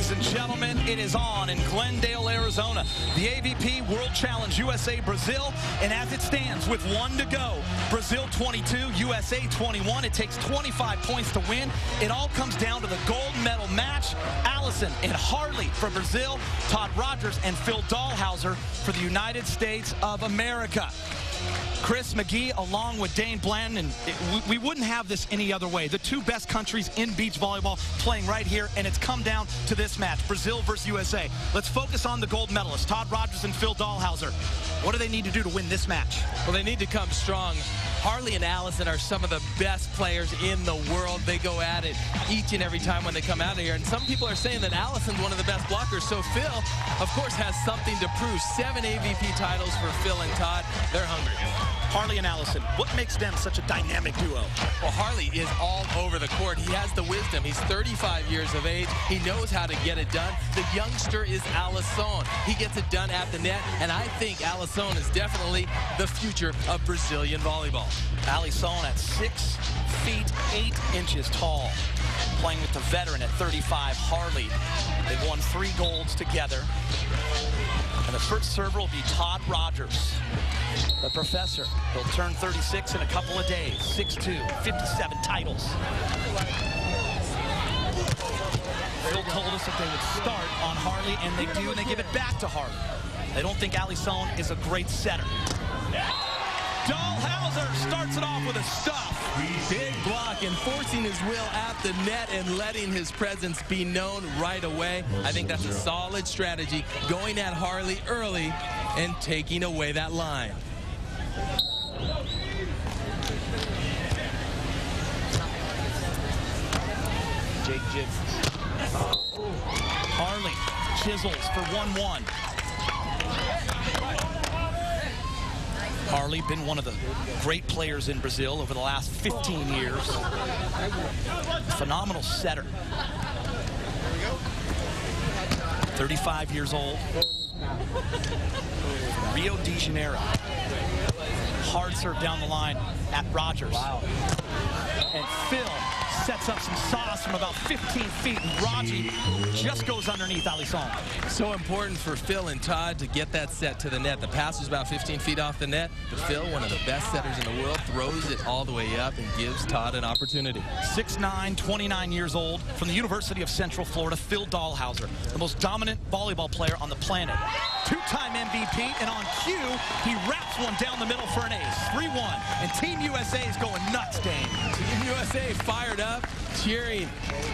Ladies and gentlemen, it is on in Glendale, Arizona. The AVP World Challenge USA Brazil, and as it stands with 1 to go, Brazil 22, USA 21. It takes 25 points to win. It all comes down to the gold medal match. Allison and Harley for Brazil, Todd Rogers and Phil Dalhausser for the United States of America. Chris McGee along with Dane Bland, and we wouldn't have this any other way. The two best countries in beach volleyball playing right here, and it's come down to this match, Brazil versus USA. Let's focus on the gold medalists, Todd Rogers and Phil Dalhausser. What do they need to do to win this match? Well, they need to come strong. Harley and Allison are some of the best players in the world. They go at it each and every time when they come out of here. And some people are saying that Allison's one of the best blockers. So Phil, of course, has something to prove. 7 AVP titles for Phil and Todd. They're hungry. Harley and Allison, what makes them such a dynamic duo? Well, Harley is all over the court. He has the wisdom. He's 35 years of age. He knows how to get it done. The youngster is Allison. He gets it done at the net, and I think Allison is definitely the future of Brazilian volleyball. Allison at 6 feet 8 inches tall, playing with the veteran at 35, Harley. They've won 3 golds together. And the first server will be Todd Rogers, the professor. He'll turn 36 in a couple of days. 6'2", 57 titles. Phil told us that they would start on Harley, and they do, and they give it back to Harley. They don't think Allison is a great setter. Dalhausser starts it off with a stuff. Big block, enforcing his will at the net and letting his presence be known right away. I think that's a solid strategy, going at Harley early and taking away that line. Jake Jibs. Harley chisels for 1-1. Harley been one of the great players in Brazil over the last 15 years. Phenomenal setter. 35 years old. Rio de Janeiro. Hard serve down the line at Rogers. Wow. And Phil sets up some sauce from about 15 feet, and Raji just goes underneath Allison. So important for Phil and Todd to get that set to the net. The pass was about 15 feet off the net, but Phil, one of the best setters in the world, throws it all the way up and gives Todd an opportunity. 6'9", 29 years old, from the University of Central Florida, Phil Dalhausser, the most dominant volleyball player on the planet. 2-time MVP, and on cue, he wraps one down the middle for an ace. 3-1, and Team USA is going nuts, Dane. Team USA fired up, cheering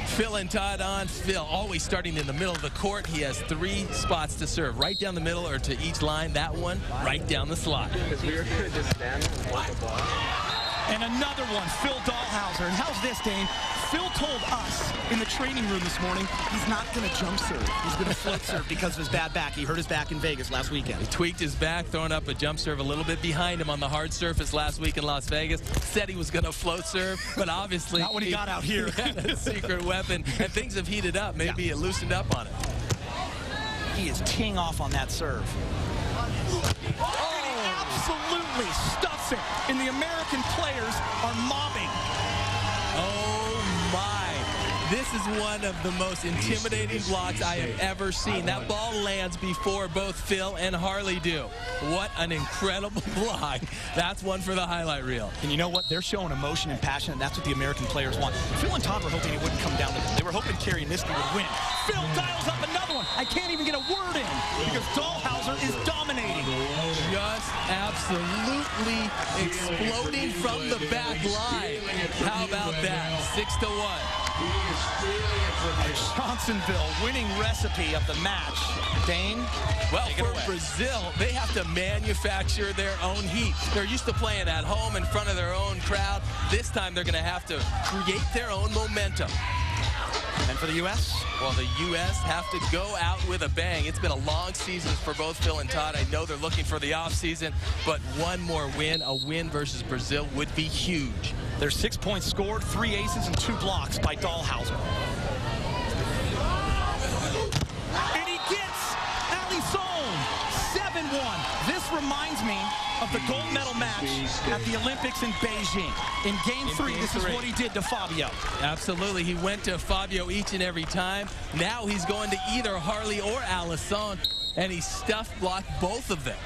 Phil and Todd on. Phil always starting in the middle of the court. He has 3 spots to serve, right down the middle or to each line. That one right down the slot. And another one, Phil Dalhausser. And how's this, Dane? Phil told us in the training room this morning he's not going to jump serve. He's going to float serve because of his bad back. He hurt his back in Vegas last weekend. He tweaked his back, throwing up a jump serve a little bit behind him on the hard surface last week in Las Vegas. Said he was going to float serve, but obviously not when he got out here. He had a secret weapon, and things have heated up. Maybe it loosened up on it. He is teeing off on that serve. Oh! And he absolutely stuffs it, and the American players are mobbing. Oh my. This is one of the most intimidating blocks I have ever seen. That ball lands before both Phil and Harley do. What an incredible block. That's one for the highlight reel. And you know what? They're showing emotion and passion, and that's what the American players want. Phil and Todd were hoping it wouldn't come down to them. They were hoping Carrie Niski would win. Phil dials up another one. I can't even get a word in because Dalhausser is dominating. Just absolutely exploding from the back line. How about that? 6-1. Johnsonville winning recipe of the match. Dane, well, for Brazil, they have to manufacture their own heat. They're used to playing at home in front of their own crowd. This time they're going to have to create their own momentum. And for the U.S.? Well, the U.S. have to go out with a bang. It's been a long season for both Phil and Todd. I know they're looking for the offseason, but one more win, a win versus Brazil, would be huge. There's 6 points scored, 3 aces, and 2 blocks by Dalhausser. And he gets Allison 7-1. This reminds me of the gold medal match at the Olympics in Beijing. In Game 3, this is what he did to Fabio. Absolutely. He went to Fabio each and every time. Now he's going to either Harley or Alisson, and he stuffed blocked both of them.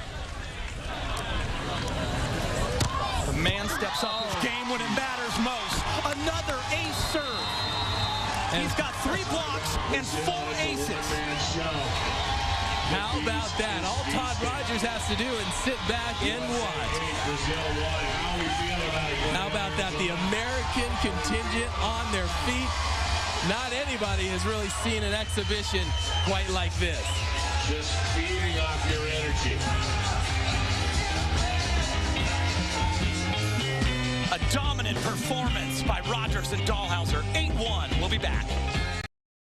The man steps up his game when it matters most. Another ace serve. He's got 3 blocks and 4 aces. How about that? All Todd Rogers has to do is sit back and watch. How about that? The American contingent on their feet. Not anybody has really seen an exhibition quite like this. Just feeding off your energy. A dominant performance by Rogers and Dalhausser. 8-1. We'll be back.